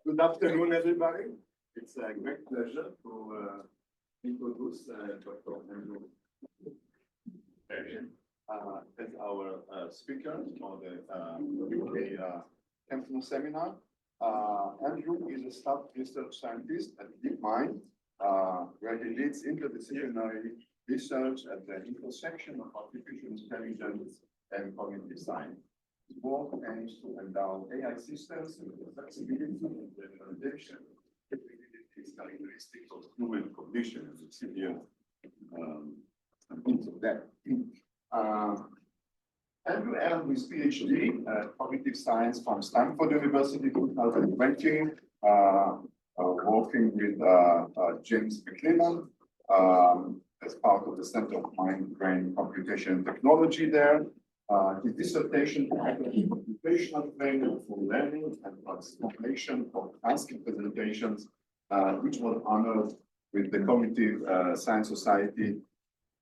Good afternoon, everybody. It's a great pleasure to introduce Dr. Andrew as our speaker for the UK Kempner seminar. Andrew is a staff research scientist at DeepMind, where he leads interdisciplinary research at the intersection of artificial intelligence and cognitive science. His work aims to endow AI systems with the flexibility and generalization capabilities characteristics of human cognition, as you see here, and things of that. Andrew earned his PhD in cognitive science from Stanford University in 2020, working with James McLennan as part of the Center of Mind-Brain Computation and Technology there. His dissertation titled Computational Framework for Learning and Transformation of Task Representations, which was honored with the Cognitive Science Society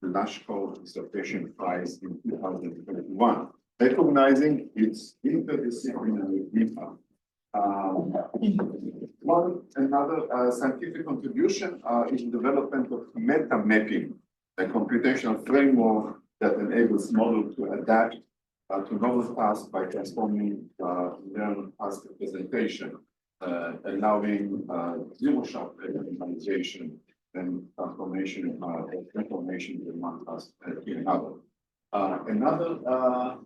the National Dissertation Prize in 2021, recognizing its interdisciplinary impact. Another scientific contribution is the development of meta mapping, a computational framework that enables models to adapt to novel tasks by transforming learned task representation, allowing zero-shot generalization and transformation of information in one task to another. Another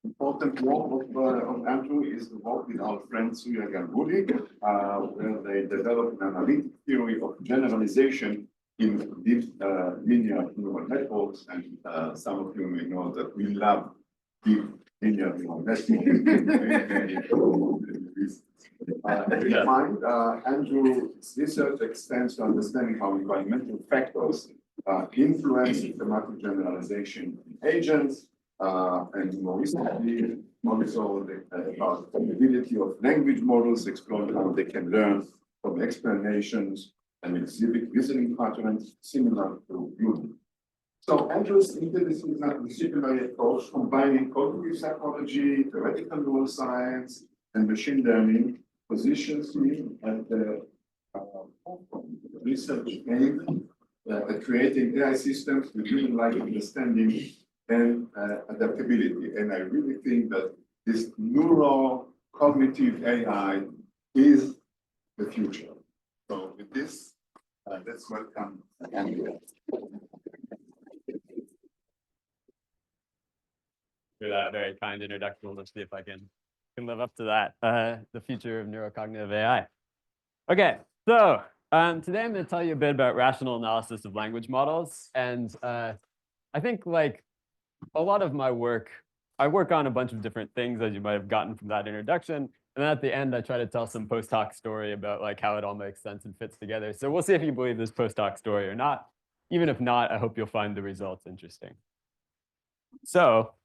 important work of Andrew is the work with our friend Surya Ganguly, where they developed an analytic theory of generalization in deep linear neural networks, and some of you may know that we love deep linear neural networks. Andrew's research extends to understanding how environmental factors influence systematic generalization in agents, and more recently, also about the ability of language models, exploring how they can learn from explanations and exhibit reasoning patterns similar to human. So Andrew's interdisciplinary approach, combining cognitive psychology, theoretical neuroscience, and machine learning, positions him at the research aim at creating AI systems with human-like understanding and adaptability. And I really think that this neural cognitive AI is the future. So with this, let's welcome Andrew. For that very kind introduction, let's see if I can live up to that. The future of neurocognitive AI. Okay, so today I'm going to tell you a bit about rational analysis of language models, and I think like a lot of my work, I work on a bunch of different things, as you might have gotten from that introduction. And then at the end, I try to tell some post hoc story about like how it all makes sense and fits together. So we'll see if you believe this post hoc story or not. Even if not, I hope you'll find the results interesting. So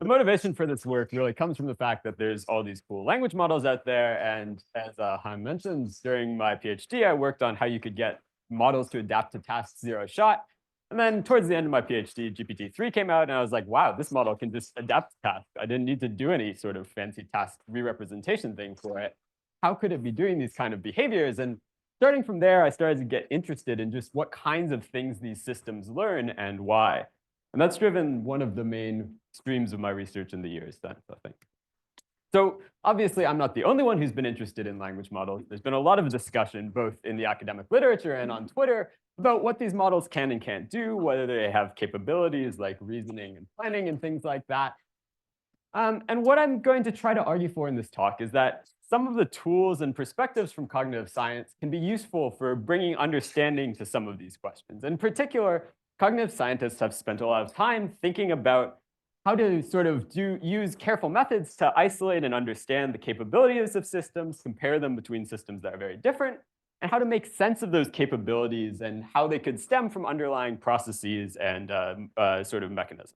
the motivation for this work really comes from the fact that there's all these cool language models out there. And as Han mentioned, during my PhD, I worked on how you could get models to adapt to tasks zero shot. And then towards the end of my PhD, GPT-3 came out, and I was like, wow, this model can just adapt to tasks. I didn't need to do any sort of fancy task re-representation thing for it. How could it be doing these kind of behaviors? And starting from there, I started to get interested in just what kinds of things these systems learn and why. And that's driven one of the main streams of my research in the years then, I think. So obviously, I'm not the only one who's been interested in language models. There's been a lot of discussion, both in the academic literature and on Twitter, about what these models can and can't do, whether they have capabilities like reasoning and planning and things like that. And what I'm going to try to argue for in this talk is that some of the tools and perspectives from cognitive science can be useful for bringing understanding to some of these questions. In particular, cognitive scientists have spent a lot of time thinking about how to sort of use careful methods to isolate and understand the capabilities of systems, compare them between systems that are very different, and how to make sense of those capabilities and how they could stem from underlying processes and sort of mechanisms.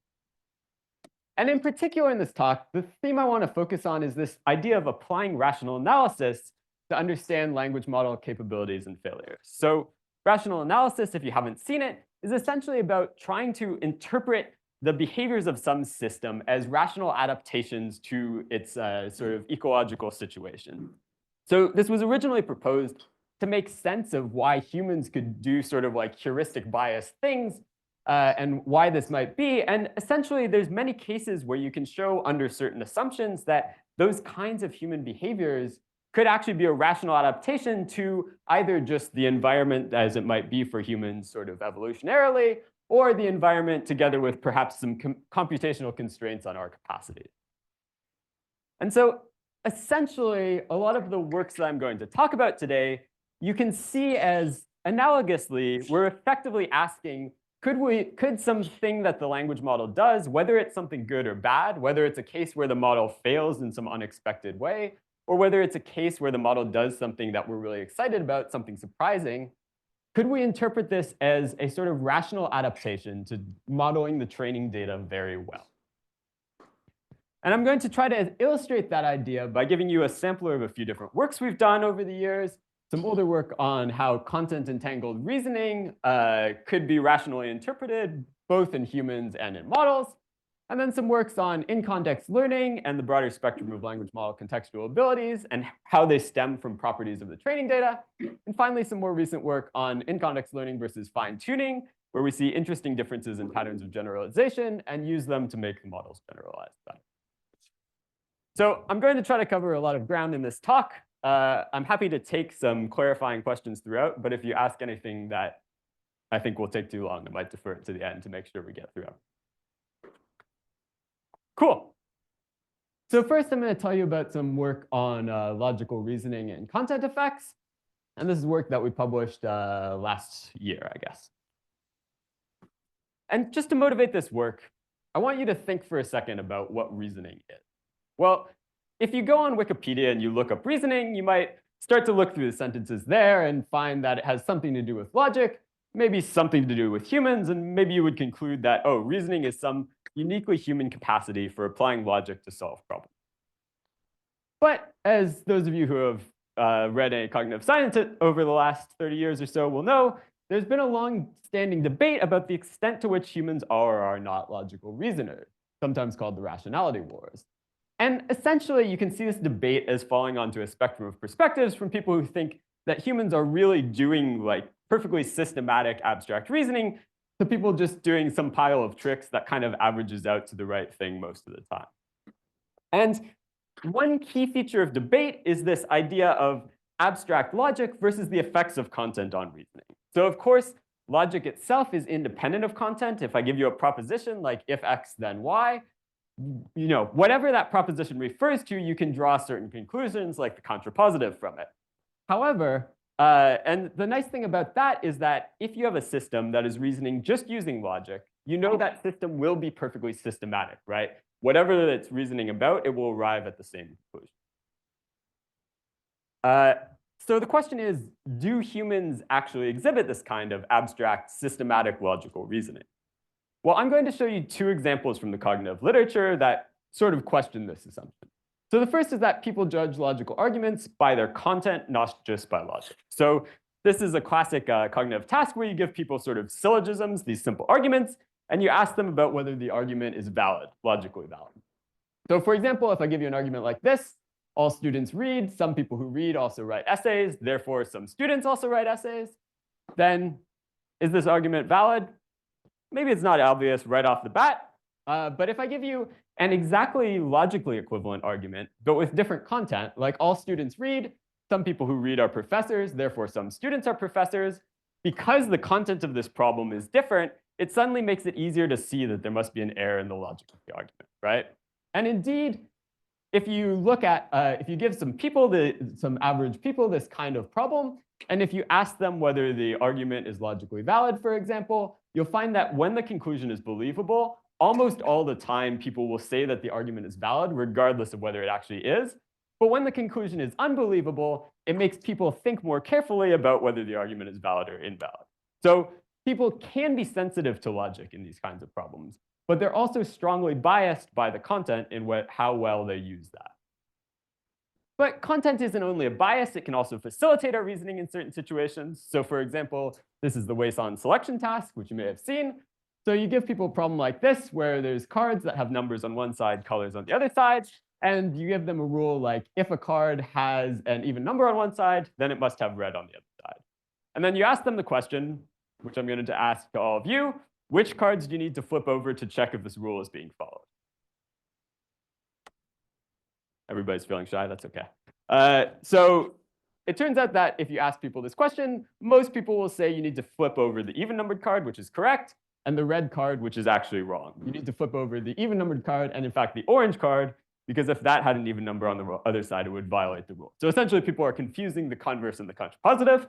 And in particular in this talk, the theme I want to focus on is this idea of applying rational analysis to understand language model capabilities and failures. So rational analysis, if you haven't seen it, is essentially about trying to interpret the behaviors of some system as rational adaptations to its sort of ecological situation. So this was originally proposed to make sense of why humans could do sort of like heuristic bias things and why this might be. And essentially, there's many cases where you can show under certain assumptions that those kinds of human behaviors could actually be a rational adaptation to either just the environment as it might be for humans sort of evolutionarily, or the environment together with perhaps some computational constraints on our capacity. And so essentially, a lot of the works that I'm going to talk about today, you can see as analogously, we're effectively asking, could something that the language model does, whether it's something good or bad, whether it's a case where the model fails in some unexpected way, or whether it's a case where the model does something that we're really excited about, something surprising, could we interpret this as a sort of rational adaptation to modeling the training data very well? And I'm going to try to illustrate that idea by giving you a sampler of a few different works we've done over the years, some older work on how content entangled reasoning could be rationally interpreted, both in humans and in models, and then some works on in-context learning and the broader spectrum of language model contextual abilities and how they stem from properties of the training data. And finally, some more recent work on in-context learning versus fine-tuning, where we see interesting differences in patterns of generalization and use them to make the models generalized better. So I'm going to try to cover a lot of ground in this talk. I'm happy to take some clarifying questions throughout, but if you ask anything that I think will take too long, I might defer it to the end to make sure we get through it. Cool. So first, I'm going to tell you about some work on logical reasoning and content effects. And this is work that we published last year, I guess. And just to motivate this work, I want you to think for a second about what reasoning is. Well, if you go on Wikipedia and you look up reasoning, you might start to look through the sentences there and find that it has something to do with logic, maybe something to do with humans, and maybe you would conclude that, oh, reasoning is some uniquely human capacity for applying logic to solve problems. But as those of you who have read any cognitive science over the last 30 years or so will know, there's been a long-standing debate about the extent to which humans are or are not logical reasoners, sometimes called the rationality wars. And essentially, you can see this debate as falling onto a spectrum of perspectives from people who think that humans are really doing like perfectly systematic abstract reasoning to people just doing some pile of tricks that kind of averages out to the right thing most of the time. And one key feature of debate is this idea of abstract logic versus the effects of content on reasoning. So of course, logic itself is independent of content. If I give you a proposition like if X, then Y, whatever that proposition refers to, you can draw certain conclusions like the contrapositive from it. However, and the nice thing about that is that if you have a system that is reasoning just using logic, you know that system will be perfectly systematic, right? Whatever it's reasoning about, it will arrive at the same conclusion. So the question is, do humans actually exhibit this kind of abstract, systematic logical reasoning? Well, I'm going to show you two examples from the cognitive literature that sort of question this assumption. So the first is that people judge logical arguments by their content, not just by logic. So this is a classic cognitive task where you give people sort of syllogisms, these simple arguments, and you ask them about whether the argument is valid, logically valid. So for example, if I give you an argument like this, all students read, some people who read also write essays, therefore some students also write essays, then is this argument valid? Maybe it's not obvious right off the bat, but if I give you an exactly logically equivalent argument, but with different content, like all students read, some people who read are professors, therefore some students are professors, because the content of this problem is different, it suddenly makes it easier to see that there must be an error in the logic of the argument, right? And indeed, if you look at, if you give some average people this kind of problem, and if you ask them whether the argument is logically valid, for example, you'll find that when the conclusion is believable, almost all the time people will say that the argument is valid, regardless of whether it actually is. But when the conclusion is unbelievable, it makes people think more carefully about whether the argument is valid or invalid. So people can be sensitive to logic in these kinds of problems, but they're also strongly biased by the content in how well they use that. But content isn't only a bias, it can also facilitate our reasoning in certain situations. So for example, this is the Wason selection task, which you may have seen. So you give people a problem like this, where there's cards that have numbers on one side, colors on the other side. And you give them a rule like, if a card has an even number on one side, then it must have red on the other side. And then you ask them the question, which I'm going to ask to all of you, which cards do you need to flip over to check if this rule is being followed? Everybody's feeling shy, that's okay. So it turns out that if you ask people this question, most people will say you need to flip over the even-numbered card, which is correct, and the red card, which is actually wrong. You need to flip over the even-numbered card and, in fact, the orange card, because if that had an even number on the other side, it would violate the rule. So essentially, people are confusing the converse and the contrapositive.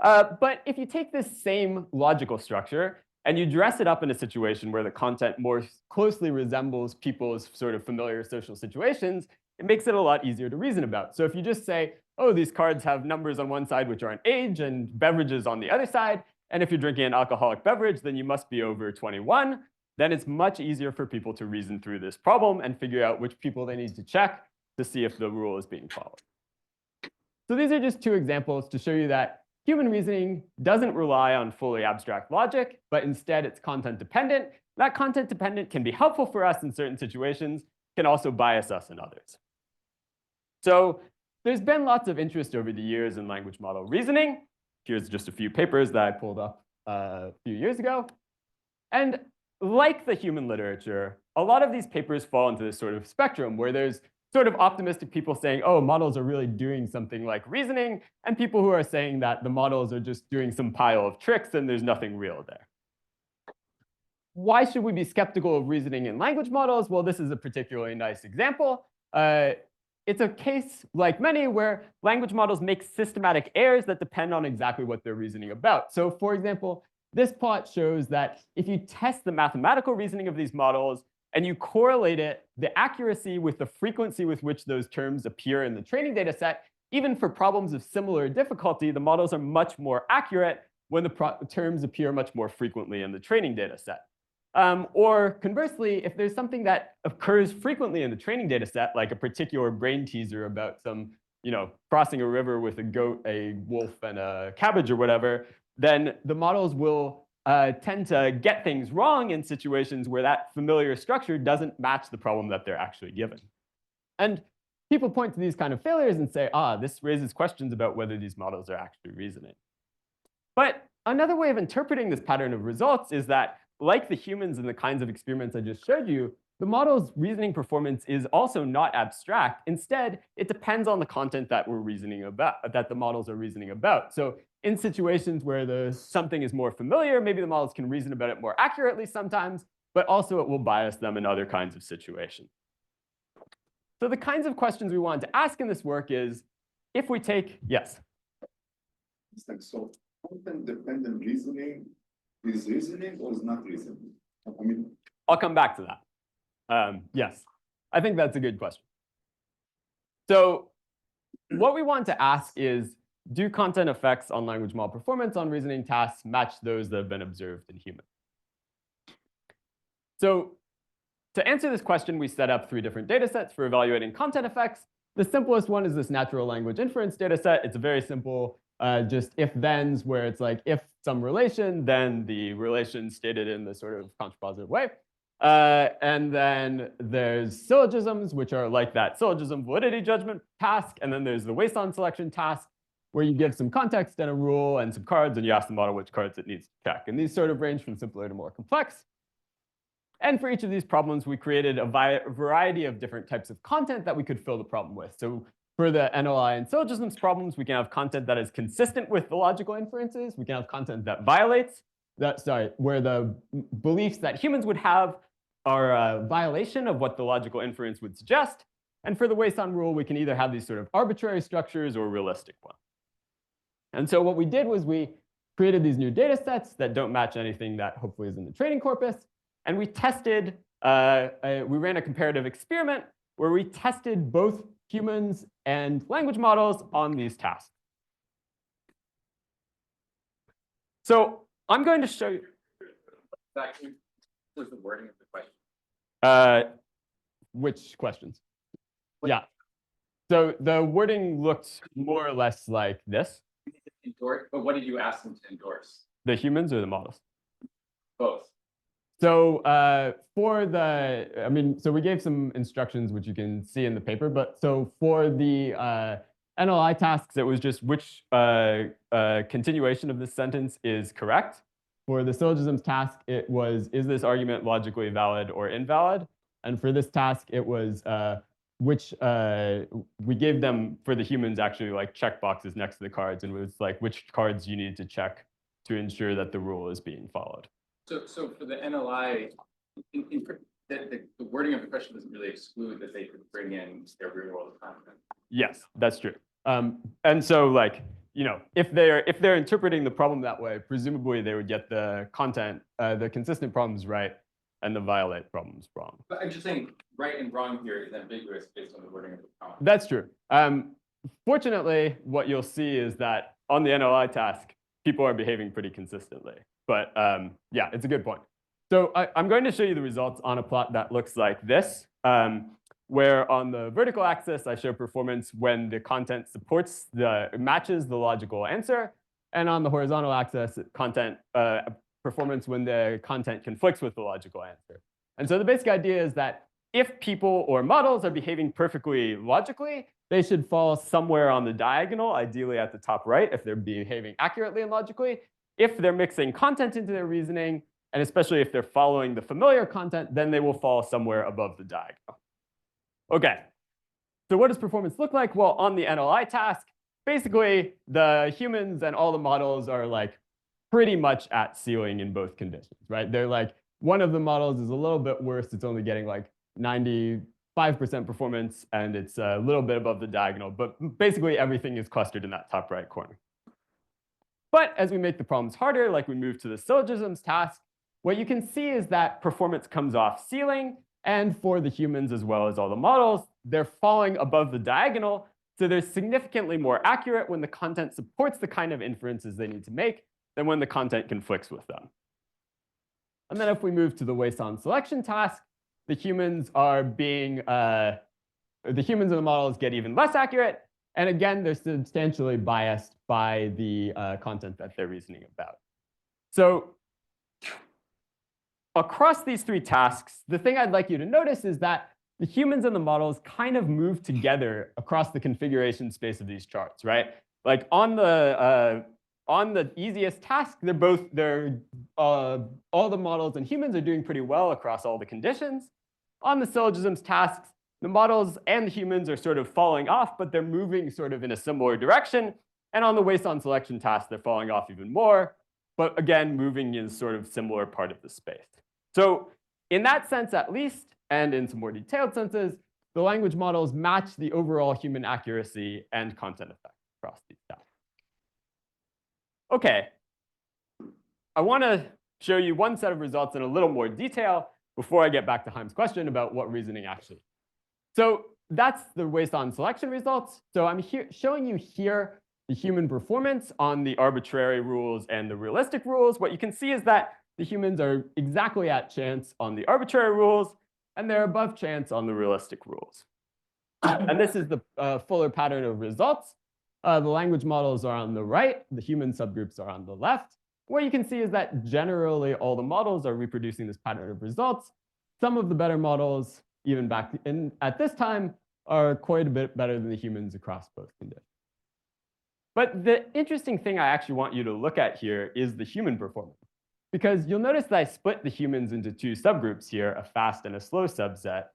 But if you take this same logical structure and you dress it up in a situation where the content more closely resembles people's sort of familiar social situations, it makes it a lot easier to reason about. So if you just say, oh, these cards have numbers on one side which are an age and beverages on the other side, and if you're drinking an alcoholic beverage, then you must be over 21, then it's much easier for people to reason through this problem and figure out which people they need to check to see if the rule is being followed. So these are just two examples to show you that human reasoning doesn't rely on fully abstract logic, but instead it's content dependent. That content dependent can be helpful for us in certain situations, can also bias us in others. So there's been lots of interest over the years in language model reasoning. Here's just a few papers that I pulled up a few years ago. And like the human literature, a lot of these papers fall into this sort of spectrum where there's sort of optimistic people saying, oh, models are really doing something like reasoning, and people who are saying that the models are just doing some pile of tricks and there's nothing real there. Why should we be skeptical of reasoning in language models? Well, this is a particularly nice example. It's a case, like many, where language models make systematic errors that depend on exactly what they're reasoning about. So for example, this plot shows that if you test the mathematical reasoning of these models and you correlate the accuracy with the frequency with which those terms appear in the training data set, even for problems of similar difficulty, the models are much more accurate when the terms appear much more frequently in the training data set. Or conversely, if there's something that occurs frequently in the training data set, like a particular brain teaser about some, crossing a river with a goat, a wolf, and a cabbage or whatever, then the models will tend to get things wrong in situations where that familiar structure doesn't match the problem that they're actually given. And people point to these kind of failures and say, this raises questions about whether these models are actually reasoning. But another way of interpreting this pattern of results is that, like the humans in the kinds of experiments I just showed you, the model's reasoning performance is also not abstract. Instead, it depends on the content that we're reasoning about, that the models are reasoning about. So in situations where something is more familiar, maybe the models can reason about it more accurately sometimes, but also it will bias them in other kinds of situations. So the kinds of questions we want to ask in this work is, if we take, yes? So content-dependent reasoning is reasoning or is not reasoning? I'll come back to that. Yes, I think that's a good question. So what we want to ask is, do content effects on language model performance on reasoning tasks match those that have been observed in humans? So to answer this question, we set up 3 different data sets for evaluating content effects. The simplest one is this natural language inference data set. It's a very simple just if-thens, where it's like if some relation, then the relation stated in the sort of contrapositive way. And then there's syllogisms, which are like that syllogism validity judgment task. And then there's the Wason selection task, where you give some context and a rule and some cards, and you ask the model which cards it needs to check. And these sort of range from simpler to more complex. And for each of these problems, we created a variety of different types of content that we could fill the problem with. So for the NLI and syllogisms problems, we can have content that is consistent with the logical inferences. We can have content that violates where the beliefs that humans would have are a violation of what the logical inference would suggest. And for the Wason rule, we can either have these sort of arbitrary structures or realistic ones. And so what we did was we created these new data sets that don't match anything that hopefully is in the training corpus. And we tested, we ran a comparative experiment where we tested both humans and language models on these tasks. So I'm going to show you. Actually, was the wording of the question? Which questions? Yeah. So the wording looked more or less like this. Endorse, but what did you ask them to endorse? The humans or the models? Both. So so we gave some instructions, which you can see in the paper, but so for the NLI tasks, it was just which continuation of this sentence is correct. For the syllogisms task, it was, is this argument logically valid or invalid? And for this task, it was which we gave them, for the humans, actually like check boxes next to the cards, and it was like which cards you needed to check to ensure that the rule is being followed. So for the NLI, the wording of the question doesn't really exclude that they could bring in their real world content. Yes, that's true. And so, like, you know, if they're interpreting the problem that way, presumably they would get the content, the consistent problems right, and the violate problems wrong. But I'm just saying, right and wrong here is ambiguous based on the wording of the comment. That's true. Fortunately, what you'll see is that on the NLI task, people are behaving pretty consistently. But yeah, it's a good point. So I'm going to show you the results on a plot that looks like this, where on the vertical axis, I show performance when the content matches the logical answer. And on the horizontal axis, performance when the content conflicts with the logical answer. And so the basic idea is that if people or models are behaving perfectly logically, they should fall somewhere on the diagonal, ideally at the top right, if they're behaving accurately and logically. If they're mixing content into their reasoning, and especially if they're following the familiar content, then they will fall somewhere above the diagonal. Okay, so what does performance look like? Well, on the NLI task, basically the humans and all the models are like pretty much at ceiling in both conditions, right? They're like, one of the models is a little bit worse. It's only getting like 95% performance, and it's a little bit above the diagonal, but basically everything is clustered in that top right corner. But as we make the problems harder, like we move to the syllogisms task, what you can see is that performance comes off ceiling, and for the humans as well as all the models, they're falling above the diagonal, so they're significantly more accurate when the content supports the kind of inferences they need to make than when the content conflicts with them. And then if we move to the Wason selection task, the humans and the models get even less accurate. And again, they're substantially biased by the content that they're reasoning about. So across these three tasks, the thing I'd like you to notice is that the humans and the models kind of move together across the configuration space of these charts, right? Like on the easiest task, all the models and humans are doing pretty well across all the conditions. On the syllogisms tasks, the models and the humans are sort of falling off, but they're moving sort of in a similar direction. And on the Wason selection task, they're falling off even more, but again, moving in sort of similar part of the space. So in that sense, at least, and in some more detailed senses, the language models match the overall human accuracy and content effect across these tasks. Okay, I want to show you one set of results in a little more detail before I get back to Chaim's question about what reasoning actually is. So that's the Wason selection results. So I'm showing you here the human performance on the arbitrary rules and the realistic rules. What you can see is that the humans are exactly at chance on the arbitrary rules, and they're above chance on the realistic rules. And this is the fuller pattern of results. The language models are on the right. The human subgroups are on the left. What you can see is that generally all the models are reproducing this pattern of results. Some of the better models, even back in at this time, are quite a bit better than the humans across both conditions. But the interesting thing I actually want you to look at here is the human performance, because you'll notice that I split the humans into two subgroups here, a fast and a slow subset.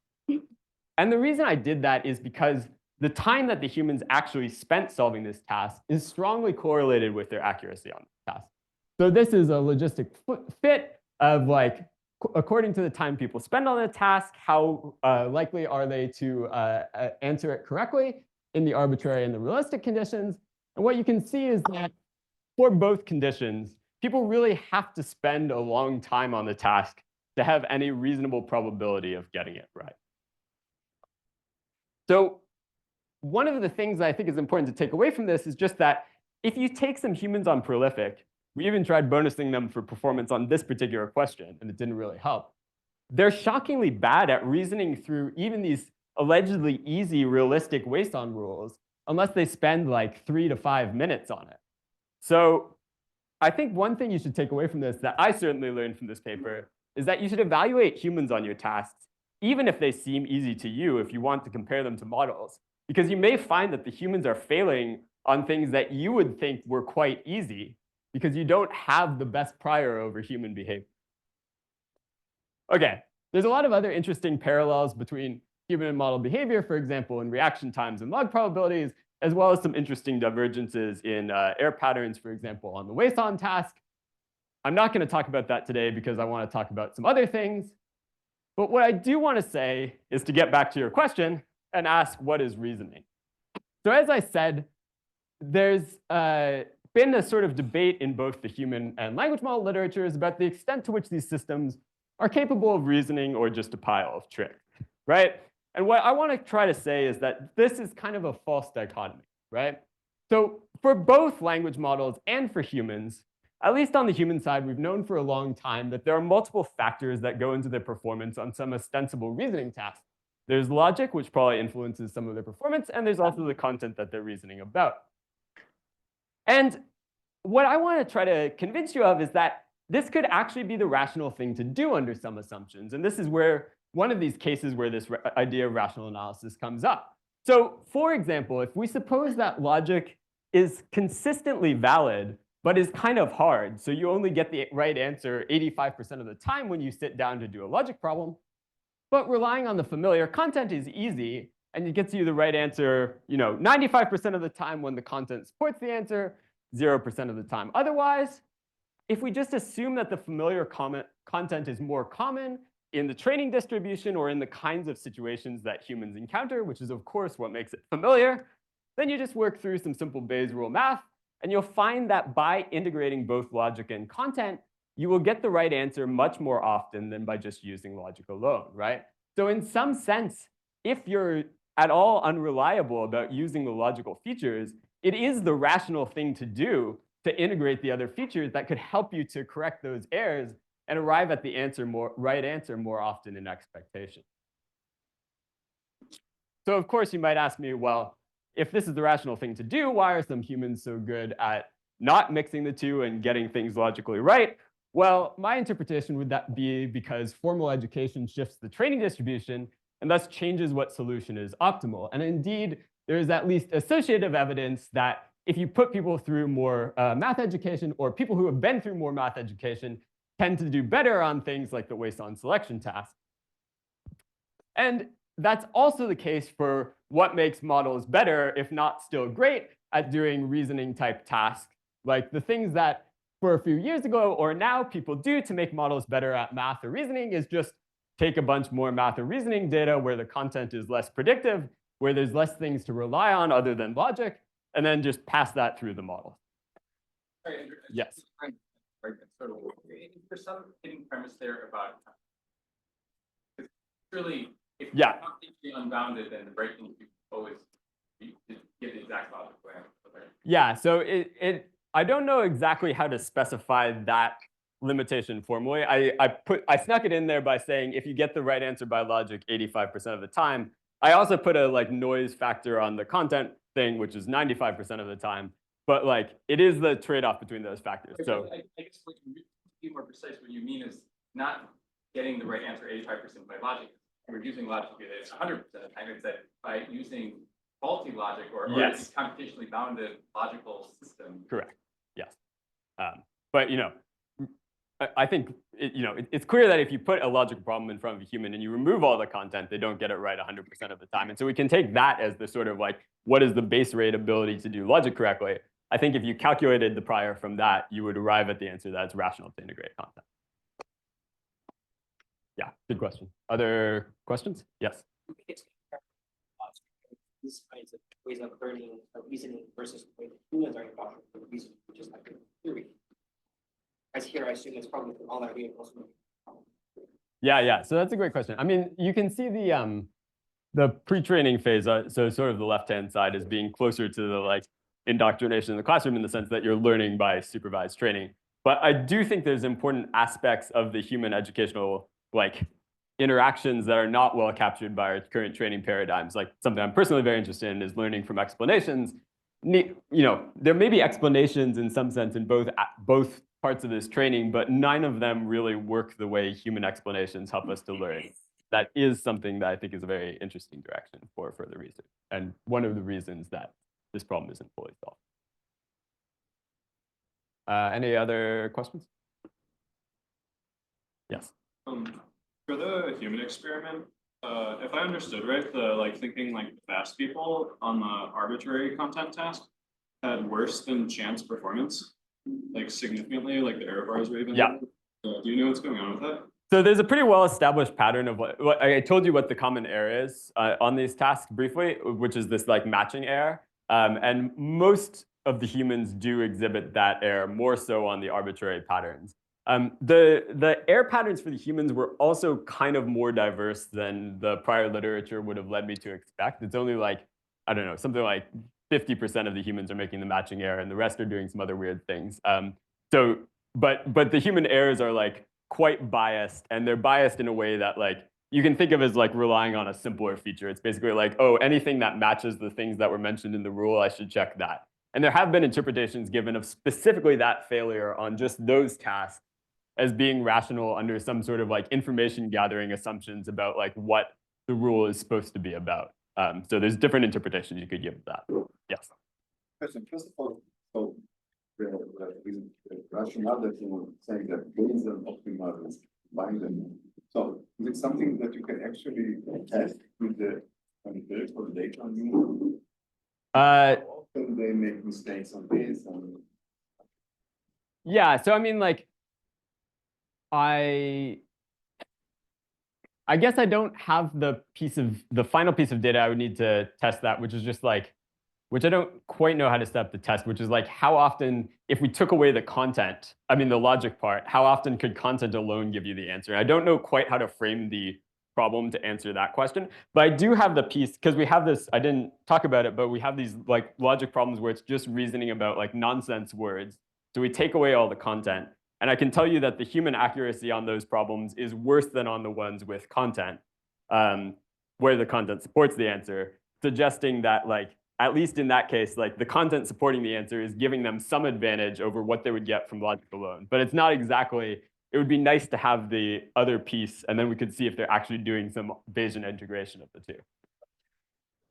And the reason I did that is because the time that the humans actually spent solving this task is strongly correlated with their accuracy on the task. So this is a logistic fit of like, according to the time people spend on the task, how likely are they to answer it correctly in the arbitrary and the realistic conditions. And what you can see is that for both conditions, people really have to spend a long time on the task to have any reasonable probability of getting it right. So one of the things I think is important to take away from this is just that if you take some humans on prolific, we even tried bonusing them for performance on this particular question, and it didn't really help. They're shockingly bad at reasoning through even these allegedly easy realistic Wason rules, unless they spend like 3 to 5 minutes on it. So I think one thing you should take away from this that I certainly learned from this paper is that you should evaluate humans on your tasks, even if they seem easy to you, if you want to compare them to models, because you may find that the humans are failing on things that you would think were quite easy because you don't have the best prior over human behavior. Okay, there's a lot of other interesting parallels between human and model behavior, for example, in reaction times and log probabilities, as well as some interesting divergences in error patterns, for example, on the Wason task. I'm not going to talk about that today because I want to talk about some other things. But what I do want to say is to get back to your question and ask, what is reasoning? So as I said, there's been a sort of debate in both the human and language model literatures about the extent to which these systems are capable of reasoning or just a pile of tricks, right? And what I want to try to say is that this is kind of a false dichotomy, right? So for both language models and for humans, at least on the human side, we've known for a long time that there are multiple factors that go into their performance on some ostensible reasoning task. There's logic, which probably influences some of their performance, and there's also the content that they're reasoning about. And what I want to try to convince you of is that this could actually be the rational thing to do under some assumptions. And this is where one of these cases where this idea of rational analysis comes up. So for example, if we suppose that logic is consistently valid, but is kind of hard, so you only get the right answer 85% of the time when you sit down to do a logic problem, but relying on the familiar content is easy, and it gets you the right answer 95% of the time when the content supports the answer, 0% of the time otherwise. If we just assume that the familiar content is more common in the training distribution or in the kinds of situations that humans encounter, which is of course what makes it familiar, then you just work through some simple Bayes rule math, and you'll find that by integrating both logic and content, you will get the right answer much more often than by just using logic alone, right? So in some sense, if you're at all unreliable about using the logical features, it is the rational thing to do to integrate the other features that could help you to correct those errors and arrive at the right answer more often in expectation. So of course, you might ask me, well, if this is the rational thing to do, why are some humans so good at not mixing the two and getting things logically right? Well, my interpretation would that be because formal education shifts the training distribution and thus changes what solution is optimal. And indeed, there is at least associative evidence that if you put people through more math education, or people who have been through more math education tend to do better on things like the Wason selection task. And that's also the case for what makes models better, if not still great, at doing reasoning type tasks, like the things that for a few years ago or now people do to make models better at math or reasoning is just take a bunch more math or reasoning data where the content is less predictive, where there's less things to rely on other than logic, and then just pass that through the model. Sorry, Andrew, Yes. There's some hidden premise there about really, if Yeah. you're completely unbounded, then the breaking you always give the exact logic way. Yeah, so I don't know exactly how to specify that limitation formally. I snuck it in there by saying if you get the right answer by logic 85% of the time. I also put a noise factor on the content thing, which is 95% of the time. But it is the trade-off between those factors. So I guess what you be more precise, what you mean is not getting the right answer 85% by logic. We're using logic it's 100% of the time. It's that by using faulty logic or Yes. a computationally bounded logical system. Correct. Yes. But I think it's clear that if you put a logical problem in front of a human and you remove all the content, they don't get it right 100% of the time. And so we can take that as the sort of what is the base rate ability to do logic correctly. I think if you calculated the prior from that, you would arrive at the answer that it's rational to integrate content. Yeah, good question. Other questions? Yes. These kinds of ways of learning, reasoning versus the way that humans are involved with reasoning, which is like theory. As here, I assume it's probably from all that reinforcement. Yeah. So that's a great question. I mean, you can see the pre-training phase, so sort of the left-hand side, is being closer to the indoctrination in the classroom in the sense that you're learning by supervised training. But I do think there's important aspects of the human educational interactions that are not well captured by our current training paradigms. Something I'm personally very interested in is learning from explanations. There may be explanations in some sense in both parts of this training, but none of them really work the way human explanations help us to learn. That is something that I think is a very interesting direction for further research, and one of the reasons that this problem isn't fully solved. Any other questions? Yes. For the human experiment, if I understood right, the thinking fast people on the arbitrary content task had worse than chance performance, significantly, the error bars were even. Yeah. Do you know what's going on with that? So there's a pretty well-established pattern of what I told you what the common error is on these tasks briefly, which is this matching error. And most of the humans do exhibit that error more so on the arbitrary patterns. The error patterns for the humans were also kind of more diverse than the prior literature would have led me to expect. It's only I don't know, something like 50% of the humans are making the matching error, and the rest are doing some other weird things. But the human errors are quite biased, and they're biased in a way that you can think of as relying on a simpler feature. It's basically oh, anything that matches the things that were mentioned in the rule, I should check that. And there have been interpretations given of specifically that failure on just those tasks as being rational under some sort of information gathering assumptions about what the rule is supposed to be about. So there's different interpretations you could give of that. Yes. Question, first of all, so the rationale that you were saying that gains and optimals bind them. So is it something that you can actually test with the empirical data on you? How often they make mistakes on this? Yeah, so I mean, I guess I don't have the final piece of data I would need to test that, which is just which I don't quite know how to set up the test, which is how often, if we took away the content, I mean the logic part, how often could content alone give you the answer? I don't know quite how to frame the problem to answer that question, but I do have the piece, because we have this, I didn't talk about it, but we have these logic problems where it's just reasoning about nonsense words. So we take away all the content. And I can tell you that the human accuracy on those problems is worse than on the ones with content, where the content supports the answer, suggesting that at least in that case, the content supporting the answer is giving them some advantage over what they would get from logic alone. But it's not exactly, it would be nice to have the other piece, and then we could see if they're actually doing some Bayesian integration of the two.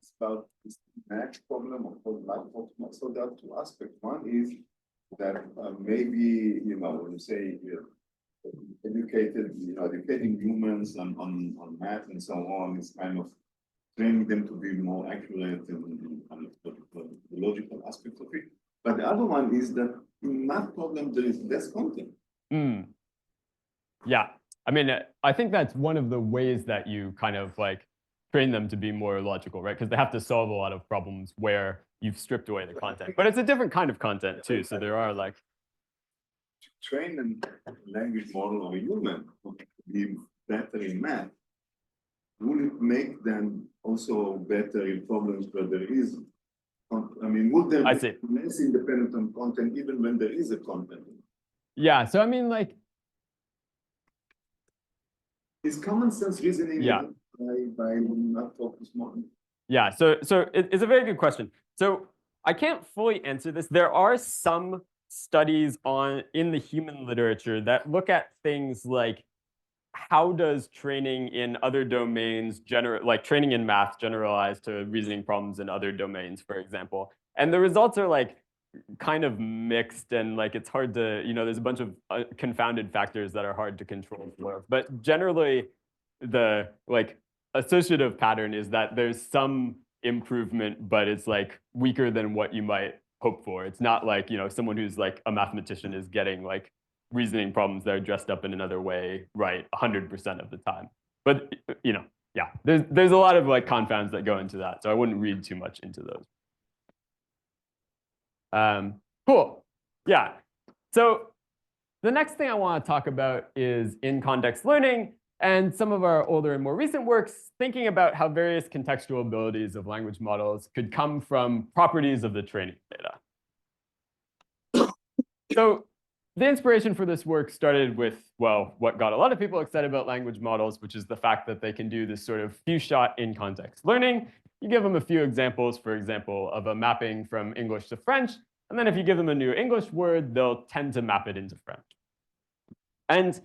It's about this match problem of optimal. So there are two aspects. One is that maybe, when you say educating humans on math and so on is kind of training them to be more accurate and the logical aspects of it. But the other one is that in math problem, there is less content. Yeah, I mean, I think that's one of the ways that you kind of train them to be more logical, right? Because they have to solve a lot of problems where you've stripped away the content. But it's a different kind of content too. So there are train a language model of a human to be better in math. Will it make them also better in problems where there is? I mean, would there be less independent on content even when there is a content? Yeah. So I mean, is common sense reasoning by not focus more? Yeah. So it's a very good question. So I can't fully answer this. There are some studies in the human literature that look at things like how does training in other domains, training in math, generalize to reasoning problems in other domains, for example. And the results are kind of mixed, and it's hard to, there's a bunch of confounded factors that are hard to control for. But generally, the associative pattern is that there's some improvement, but it's weaker than what you might hope for. It's not someone who's a mathematician is getting reasoning problems that are dressed up in another way right 100% of the time. But yeah, there's a lot of confounds that go into that, so I wouldn't read too much into those. Cool. Yeah. So the next thing I want to talk about is in-context learning and some of our older and more recent works thinking about how various contextual abilities of language models could come from properties of the training data. So the inspiration for this work started with, well, what got a lot of people excited about language models, which is the fact that they can do this sort of few-shot in-context learning. You give them a few examples, for example, of a mapping from English to French, And then if you give them a new English word, they'll tend to map it into French. And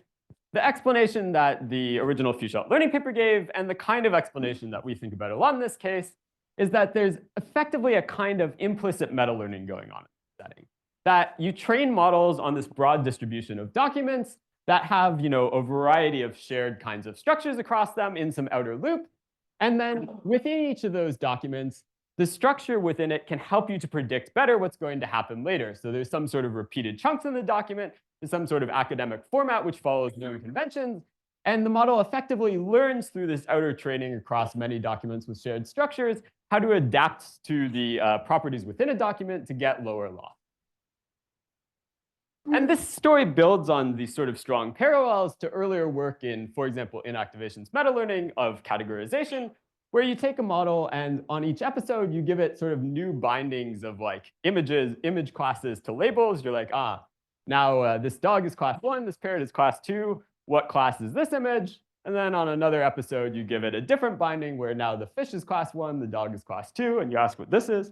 the explanation that the original few-shot learning paper gave, and the kind of explanation that we think about a lot in this case, is that there's effectively a kind of implicit meta-learning going on in this setting. That you train models on this broad distribution of documents that have, a variety of shared kinds of structures across them in some outer loop. And then within each of those documents, the structure within it can help you to predict better what's going to happen later. So there's some sort of repeated chunks in the document, there's some sort of academic format which follows known conventions. And the model effectively learns through this outer training across many documents with shared structures how to adapt to the properties within a document to get lower loss. And this story builds on these sort of strong parallels to earlier work in, for example, inactivation's meta-learning of categorization, where you take a model and on each episode, you give it sort of new bindings of like image classes to labels. You're like, now this dog is class 1, this parrot is class 2. What class is this image? And then on another episode, you give it a different binding where now the fish is class 1, the dog is class 2, and you ask what this is.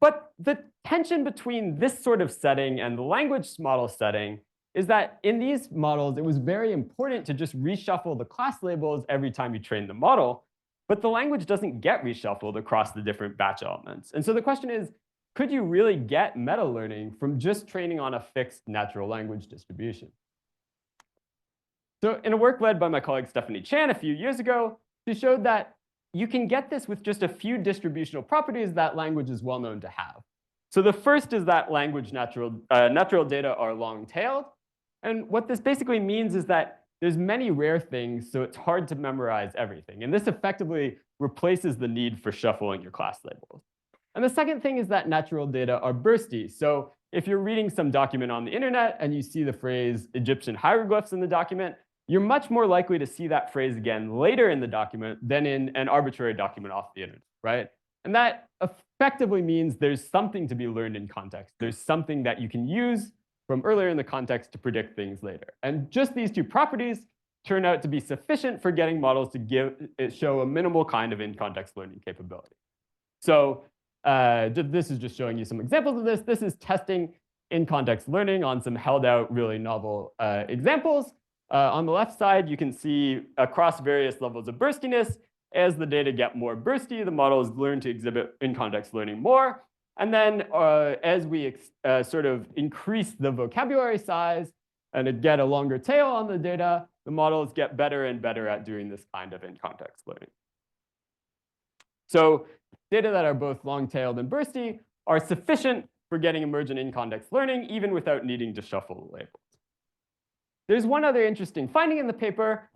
But the tension between this sort of setting and the language model setting is that in these models, it was very important to just reshuffle the class labels every time you train the model. But the language doesn't get reshuffled across the different batch elements. And so the question is, could you really get meta-learning from just training on a fixed natural language distribution? So in a work led by my colleague Stephanie Chan a few years ago, she showed that you can get this with just a few distributional properties that language is well known to have. So the first is that language natural data are long-tailed. And what this basically means is that there's many rare things, so it's hard to memorize everything. And this effectively replaces the need for shuffling your class labels. And the second thing is that natural data are bursty. So if you're reading some document on the internet and you see the phrase Egyptian hieroglyphs in the document, you're much more likely to see that phrase again later in the document than in an arbitrary document off the internet, right? And that effectively means there's something to be learned in context. There's something that you can use from earlier in the context to predict things later. And just these two properties turn out to be sufficient for getting models to show a minimal kind of in-context learning capability. So this is just showing you some examples of this. This is testing in-context learning on some held out, really novel examples. On the left side, you can see across various levels of burstiness, as the data get more bursty, the models learn to exhibit in-context learning more. And then as we sort of increase the vocabulary size and get a longer tail on the data, the models get better and better at doing this kind of in-context learning. So data that are both long-tailed and bursty are sufficient for getting emergent in-context learning, even without needing to shuffle the labels. There's one other interesting finding in the paper,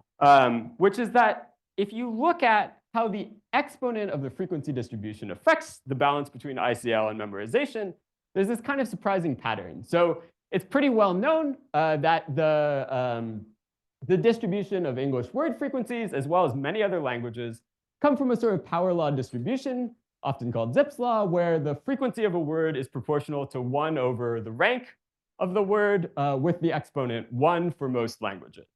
which is that if you look at how the exponent of the frequency distribution affects the balance between ICL and memorization, there's this kind of surprising pattern. So it's pretty well known that the distribution of English word frequencies, as well as many other languages, come from a sort of power law distribution, often called Zipf's law, where the frequency of a word is proportional to 1 over the rank of the word with the exponent 1 for most languages.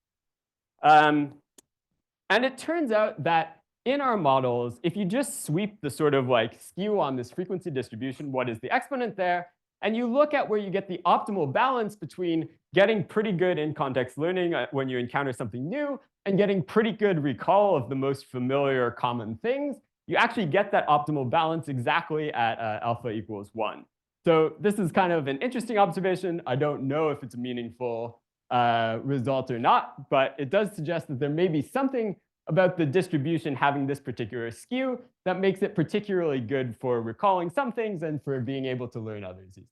And it turns out that in our models, if you just sweep the sort of like skew on this frequency distribution, what is the exponent there, and you look at where you get the optimal balance between getting pretty good in-context learning when you encounter something new and getting pretty good recall of the most familiar common things, you actually get that optimal balance exactly at alpha equals 1. So this is kind of an interesting observation. I don't know if it's a meaningful result or not, but it does suggest that there may be something about the distribution having this particular skew that makes it particularly good for recalling some things and for being able to learn others easily.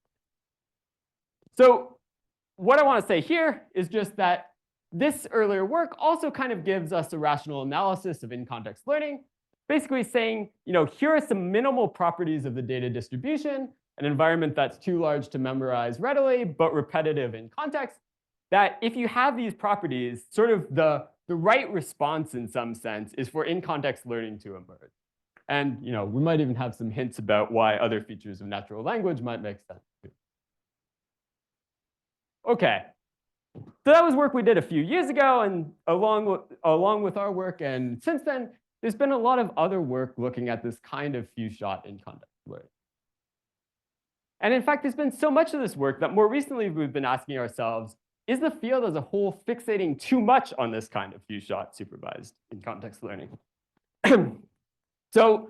So what I want to say here is just that this earlier work also kind of gives us a rational analysis of in-context learning, basically saying, here are some minimal properties of the data distribution, an environment that's too large to memorize readily, but repetitive in context, that if you have these properties, sort of the right response in some sense is for in-context learning to emerge. And we might even have some hints about why other features of natural language might make sense too. Okay, so that was work we did a few years ago, and along with our work, and since then, there's been a lot of other work looking at this kind of few-shot in-context learning. And in fact, there's been so much of this work that more recently we've been asking ourselves, is the field as a whole fixating too much on this kind of few-shot supervised in-context learning? So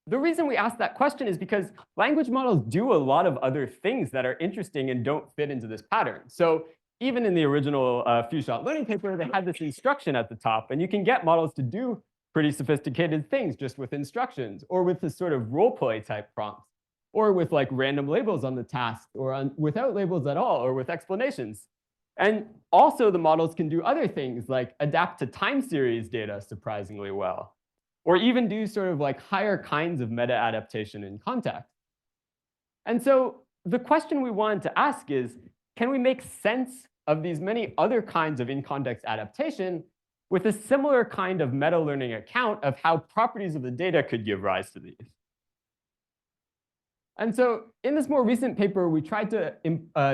the reason we ask that question is because language models do a lot of other things that are interesting and don't fit into this pattern. So even in the original few-shot learning paper, they had this instruction at the top, and you can get models to do pretty sophisticated things just with instructions, or with this sort of role play type prompts, or with like random labels on the task, or without labels at all, or with explanations. And also the models can do other things like adapt to time series data surprisingly well, or even do sort of like higher kinds of meta adaptation in context. And so the question we wanted to ask is, can we make sense of these many other kinds of in-context adaptation with a similar kind of meta-learning account of how properties of the data could give rise to these? And so in this more recent paper, we tried to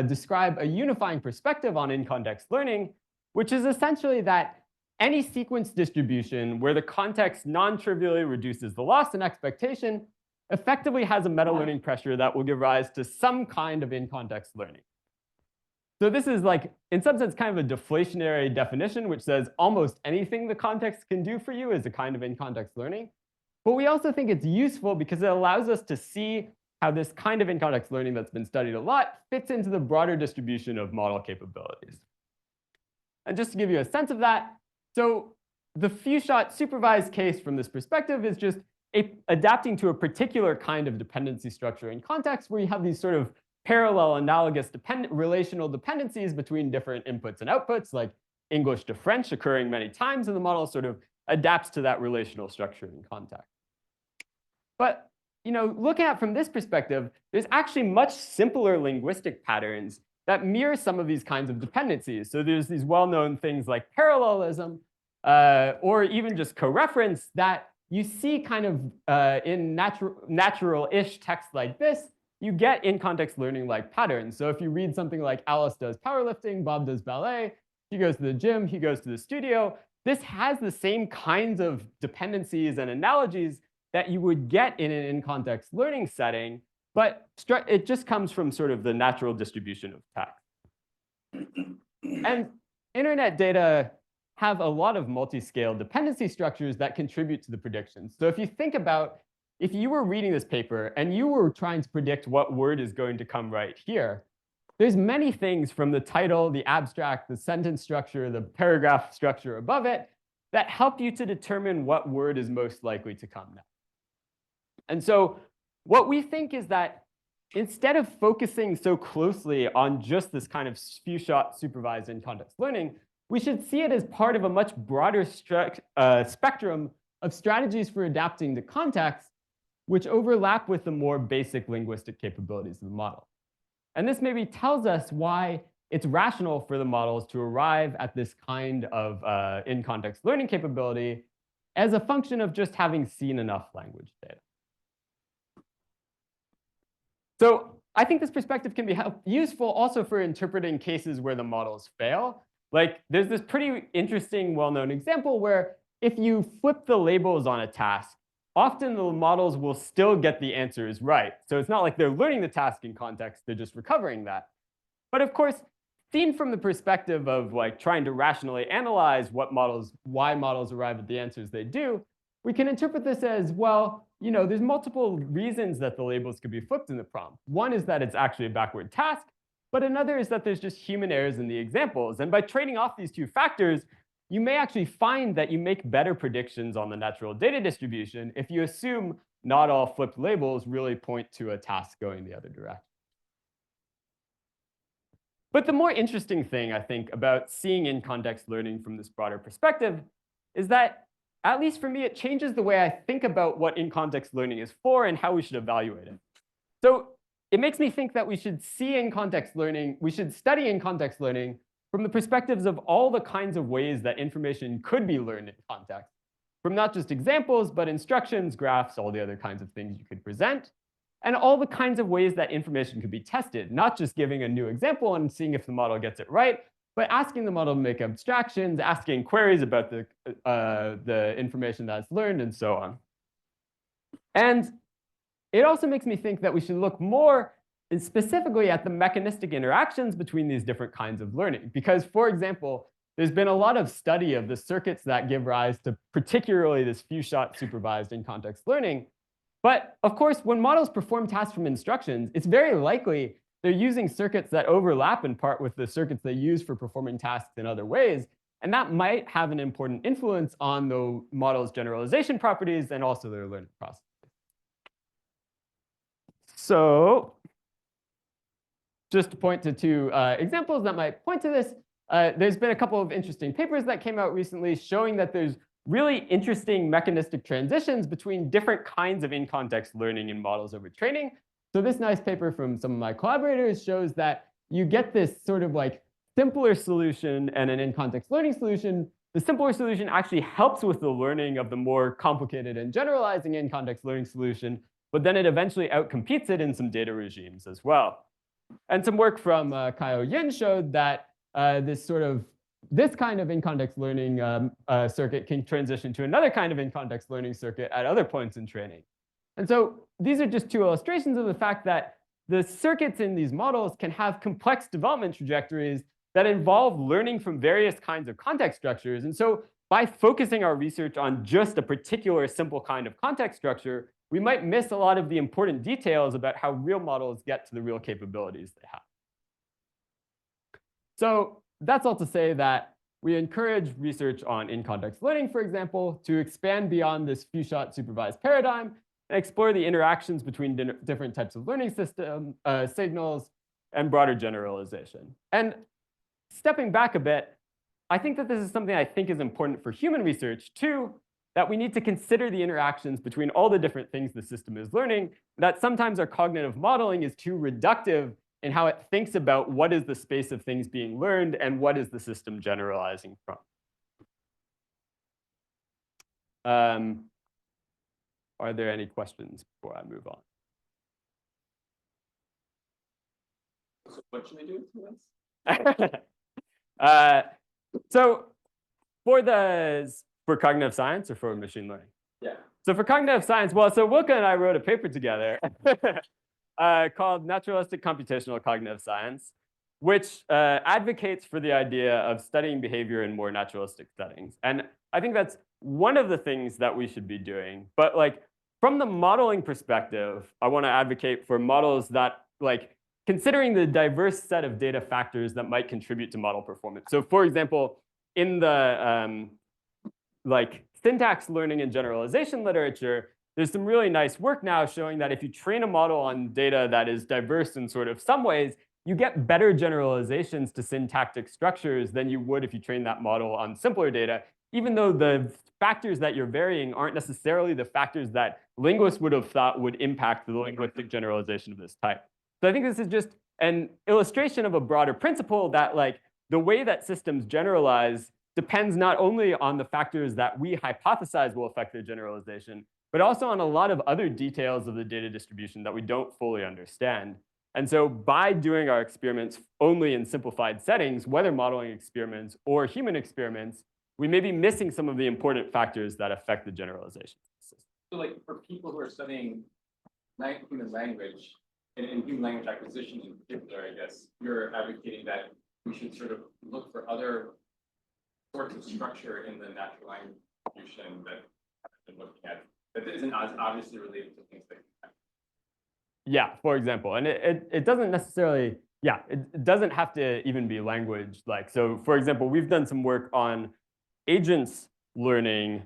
describe a unifying perspective on in-context learning, which is essentially that any sequence distribution where the context non-trivially reduces the loss and expectation effectively has a meta-learning pressure that will give rise to some kind of in-context learning. So this is like, in some sense, kind of a deflationary definition, which says almost anything the context can do for you is a kind of in-context learning. But we also think it's useful because it allows us to see how this kind of in-context learning that's been studied a lot fits into the broader distribution of model capabilities. And just to give you a sense of that, so the few-shot supervised case from this perspective is just adapting to a particular kind of dependency structure in context where you have these sort of parallel analogous relational dependencies between different inputs and outputs, like English to French occurring many times, and the model sort of adapts to that relational structure in context. But looking at it from this perspective, there's actually much simpler linguistic patterns that mirror some of these kinds of dependencies. So there's these well-known things like parallelism, or even just coreference that you see kind of in natural-ish text like this. You get in-context learning-like patterns. So if you read something like Alice does powerlifting, Bob does ballet, he goes to the gym, he goes to the studio, this has the same kinds of dependencies and analogies that you would get in an in-context learning setting, but it just comes from sort of the natural distribution of text. And internet data have a lot of multi-scale dependency structures that contribute to the predictions. So if you think about, if you were reading this paper and you were trying to predict what word is going to come right here, there's many things from the title, the abstract, the sentence structure, the paragraph structure above it that help you to determine what word is most likely to come next. And so what we think is that instead of focusing so closely on just this kind of few-shot supervised in-context learning, we should see it as part of a much broader spectrum of strategies for adapting to context, which overlap with the more basic linguistic capabilities of the model. And this maybe tells us why it's rational for the models to arrive at this kind of in-context learning capability as a function of just having seen enough language data. So I think this perspective can be useful also for interpreting cases where the models fail. Like there's this pretty interesting, well-known example where if you flip the labels on a task, often the models will still get the answers right. So it's not like they're learning the task in context, they're just recovering that. But of course, seen from the perspective of like trying to rationally analyze why models arrive at the answers they do, we can interpret this as, well, there's multiple reasons that the labels could be flipped in the prompt. One is that it's actually a backward task, but another is that there's just human errors in the examples. And by trading off these two factors, you may actually find that you make better predictions on the natural data distribution if you assume not all flipped labels really point to a task going the other direction. But the more interesting thing, I think, about seeing in-context learning from this broader perspective is that, at least for me, it changes the way I think about what in-context learning is for and how we should evaluate it. So it makes me think that we should see in-context learning, we should study in-context learning from the perspectives of all the kinds of ways that information could be learned in context, from not just examples, but instructions, graphs, all the other kinds of things you could present, and all the kinds of ways that information could be tested, not just giving a new example and seeing if the model gets it right, but asking the model to make abstractions, asking queries about the information that's learned, and so on. And it also makes me think that we should look more is specifically at the mechanistic interactions between these different kinds of learning. Because, for example, there's been a lot of study of the circuits that give rise to particularly this few-shot supervised in-context learning. But of course, when models perform tasks from instructions, it's very likely they're using circuits that overlap in part with the circuits they use for performing tasks in other ways. And that might have an important influence on the model's generalization properties and also their learning process. So just to point to two examples that might point to this, there's been a couple of interesting papers that came out recently showing that there's really interesting mechanistic transitions between different kinds of in-context learning in models over training. So this nice paper from some of my collaborators shows that you get this sort of like simpler solution and an in-context learning solution. The simpler solution actually helps with the learning of the more complicated and generalizing in-context learning solution, but then it eventually outcompetes it in some data regimes as well. And some work from Kaio Yin showed that this kind of in-context learning circuit can transition to another kind of in-context learning circuit at other points in training. And so these are just two illustrations of the fact that the circuits in these models can have complex development trajectories that involve learning from various kinds of context structures. And so by focusing our research on just a particular simple kind of context structure, we might miss a lot of the important details about how real models get to the real capabilities they have. So that's all to say that we encourage research on in-context learning, for example, to expand beyond this few-shot supervised paradigm and explore the interactions between different types of learning system signals and broader generalization. And stepping back a bit, I think that this is something I think is important for human research too, that we need to consider the interactions between all the different things the system is learning, that sometimes our cognitive modeling is too reductive in how it thinks about what is the space of things being learned and what is the system generalizing from. Are there any questions before I move on? So what should they do with this? So for cognitive science or for machine learning? Yeah. So for cognitive science, well, so Wilka and I wrote a paper together called Naturalistic Computational Cognitive Science, which advocates for the idea of studying behavior in more naturalistic settings. And I think that's one of the things that we should be doing. But like from the modeling perspective, I want to advocate for models that like considering the diverse set of data factors that might contribute to model performance. So for example, in the like syntax learning and generalization literature, there's some really nice work now showing that if you train a model on data that is diverse in sort of some ways, you get better generalizations to syntactic structures than you would if you train that model on simpler data, even though the factors that you're varying aren't necessarily the factors that linguists would have thought would impact the linguistic generalization of this type. So I think this is just an illustration of a broader principle that like the way that systems generalize depends not only on the factors that we hypothesize will affect their generalization, but also on a lot of other details of the data distribution that we don't fully understand. And so by doing our experiments only in simplified settings, whether modeling experiments or human experiments, we may be missing some of the important factors that affect the generalization. So like for people who are studying human language and human language acquisition in particular, I guess, you're advocating that we should sort of look for other sorts of structure in the natural language distribution that I've been looking at that isn't as obviously related to things like that. Yeah, for example, and it doesn't necessarily, yeah, it doesn't have to even be language. Like, so for example, we've done some work on agents learning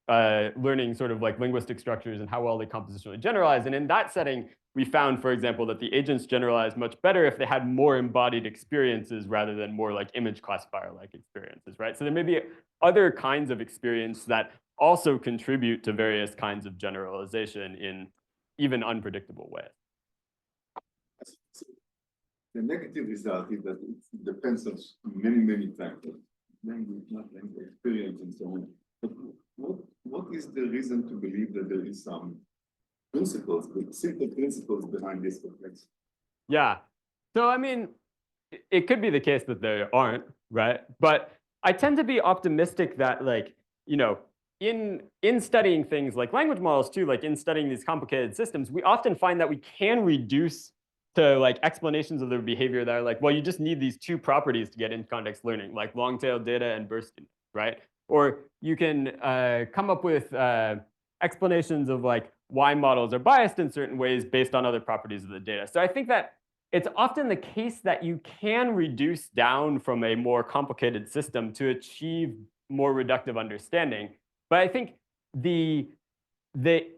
sort of like linguistic structures and how well they compositionally generalize. And in that setting, we found, for example, that the agents generalize much better if they had more embodied experiences rather than more like image classifier-like experiences, right? So there may be other kinds of experience that also contribute to various kinds of generalization in even unpredictable ways. The negative result is that it depends on many factors. Language, not language, experience, and so on. But what is the reason to believe that there is some principles, simple principles behind this complexity? Yeah. So, I mean, it could be the case that there aren't, right? But I tend to be optimistic that, like, you know, in studying things like language models too, like in studying these complicated systems, we often find that we can reduce to like explanations of their behavior that are like, well, you just need these two properties to get in context learning, like long tail data and bursting, right? Or you can come up with explanations of like why models are biased in certain ways based on other properties of the data. So I think that it's often the case that you can reduce down from a more complicated system to achieve more reductive understanding. But I think the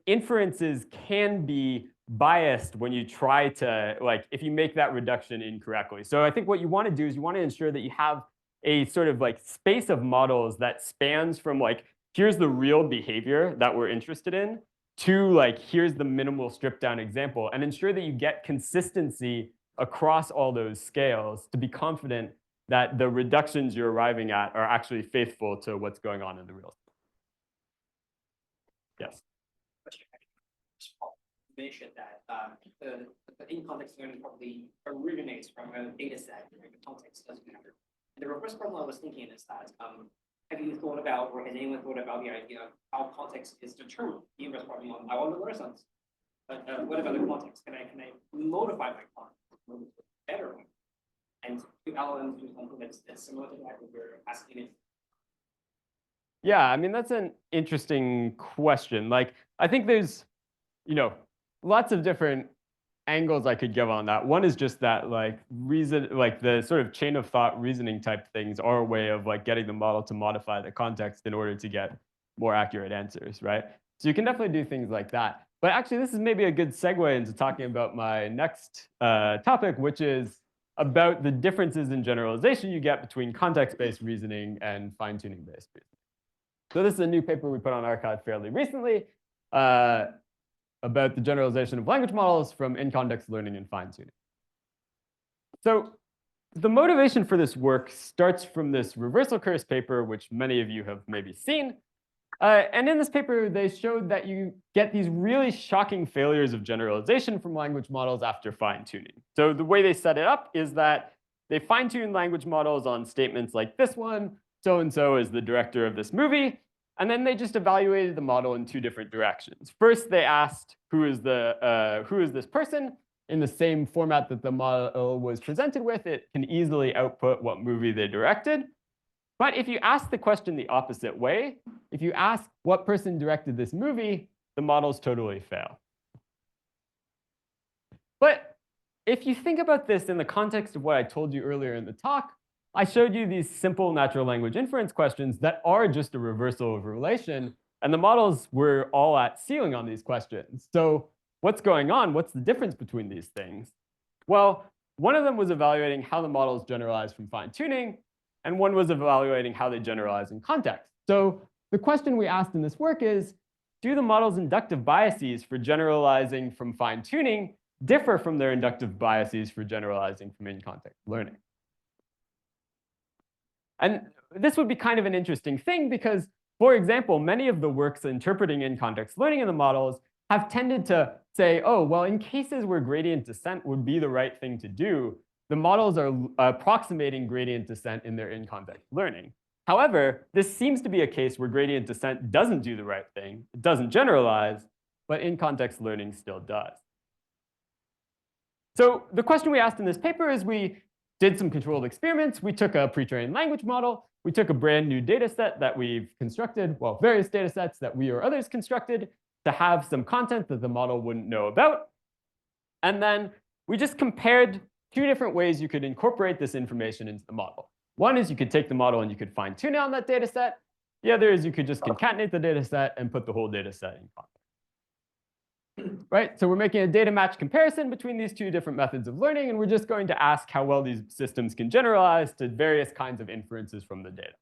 inferences can be biased when you try to, like, if you make that reduction incorrectly. So I think what you want to do is you want to ensure that you have a sort of like space of models that spans from like, here's the real behavior that we're interested in, to like, here's the minimal stripped down example, and ensure that you get consistency across all those scales to be confident that the reductions you're arriving at are actually faithful to what's going on in the real. Yes. Mentioned that the in-context learning probably originates from a data set where the context doesn't matter. And the reverse problem I was thinking is that have you thought about, or has anyone thought about the idea of how context is determined? The inverse problem on I want to learn something, but what about the context? Can I modify my context better? And do LLMs do something that's similar to that? We're asking it. Yeah, I mean, that's an interesting question. Like, I think there's, lots of different angles I could give on that. One is just that like the sort of chain of thought reasoning type things are a way of like getting the model to modify the context in order to get more accurate answers, right? So you can definitely do things like that. But actually, this is maybe a good segue into talking about my next topic, which is about the differences in generalization you get between context-based reasoning and fine-tuning based reasoning. So this is a new paper we put on arXiv fairly recently about the generalization of language models from in-context learning and fine-tuning. So the motivation for this work starts from this reversal curse paper, which many of you have maybe seen. And in this paper, they showed that you get these really shocking failures of generalization from language models after fine-tuning. So the way they set it up is that they fine-tune language models on statements like this one, so-and-so is the director of this movie. And then they just evaluated the model in two different directions. First, they asked, who is this person? In the same format that the model was presented with, it can easily output what movie they directed. But if you ask the question the opposite way, if you ask what person directed this movie, the models totally fail. But if you think about this in the context of what I told you earlier in the talk, I showed you these simple natural language inference questions that are just a reversal of relation, and the models were all at ceiling on these questions. So what's going on? What's the difference between these things? Well, one of them was evaluating how the models generalize from fine-tuning, and one was evaluating how they generalize in context. So the question we asked in this work is, do the model's inductive biases for generalizing from fine-tuning differ from their inductive biases for generalizing from in-context learning? And this would be kind of an interesting thing because, for example, many of the works interpreting in-context learning in the models have tended to say, oh, well, in cases where gradient descent would be the right thing to do, the models are approximating gradient descent in their in-context learning. However, this seems to be a case where gradient descent doesn't do the right thing, it doesn't generalize, but in-context learning still does. So the question we asked in this paper is we did some controlled experiments. We took a pre-trained language model. We took a brand new data set that we've constructed, well, various data sets that we or others constructed to have some content that the model wouldn't know about. And then we just compared two different ways you could incorporate this information into the model. One is you could take the model and you could fine-tune it on that data set. The other is you could just concatenate the data set and put the whole data set in context. Right? So we're making a data match comparison between these two different methods of learning, and we're just going to ask how well these systems can generalize to various kinds of inferences from the data.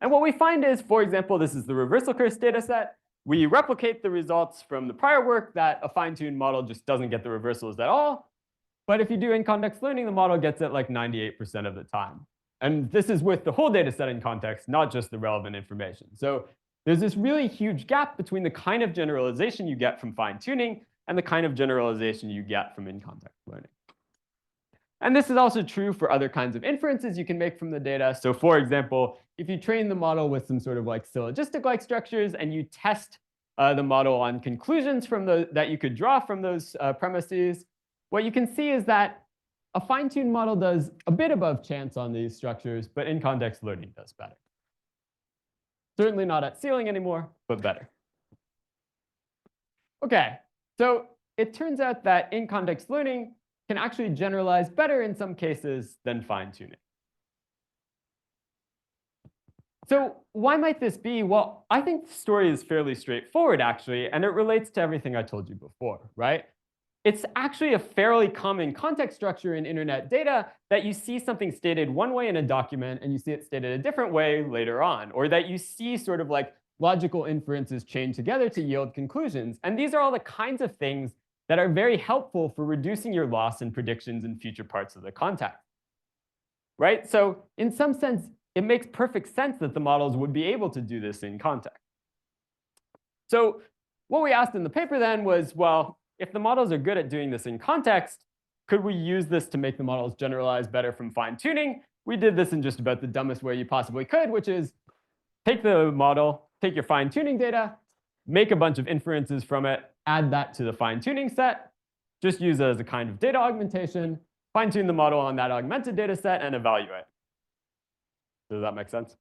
And what we find is, for example, this is the reversal curse data set. We replicate the results from the prior work that a fine-tuned model just doesn't get the reversals at all. But if you do in-context learning, the model gets it like 98% of the time. And this is with the whole data set in context, not just the relevant information. So there's this really huge gap between the kind of generalization you get from fine-tuning and the kind of generalization you get from in-context learning. And this is also true for other kinds of inferences you can make from the data. So for example, if you train the model with some sort of like syllogistic-like structures and you test the model on conclusions from that you could draw from those premises, what you can see is that a fine-tuned model does a bit above chance on these structures, but in context learning does better. Certainly not at ceiling anymore, but better. Okay, so it turns out that in context learning can actually generalize better in some cases than fine-tuning. So why might this be? Well, I think the story is fairly straightforward, actually, and it relates to everything I told you before, right? It's actually a fairly common context structure in internet data that you see something stated one way in a document and you see it stated a different way later on, or that you see sort of like logical inferences chained together to yield conclusions. And these are all the kinds of things that are very helpful for reducing your loss in predictions in future parts of the context, right? So in some sense, it makes perfect sense that the models would be able to do this in context. So what we asked in the paper then was, well, if the models are good at doing this in context, could we use this to make the models generalize better from fine-tuning? We did this in just about the dumbest way you possibly could, which is take the model, take your fine-tuning data, make a bunch of inferences from it, add that to the fine-tuning set, just use it as a kind of data augmentation, fine-tune the model on that augmented data set, and evaluate. Does that make sense?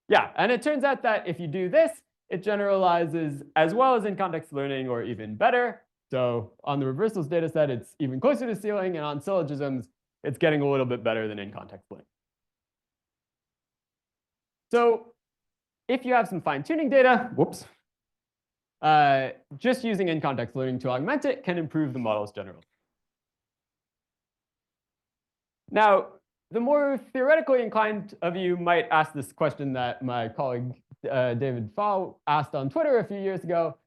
Yeah, and it turns out that if you do this, it generalizes as well as in context learning or even better. So on the reversals data set, it's even closer to ceiling, and on syllogisms, it's getting a little bit better than in context learning. So if you have some fine-tuning data, whoops, just using in context learning to augment it can improve the models generally. Now, the more theoretically inclined of you might ask this question that my colleague David Fahl asked on Twitter a few years ago,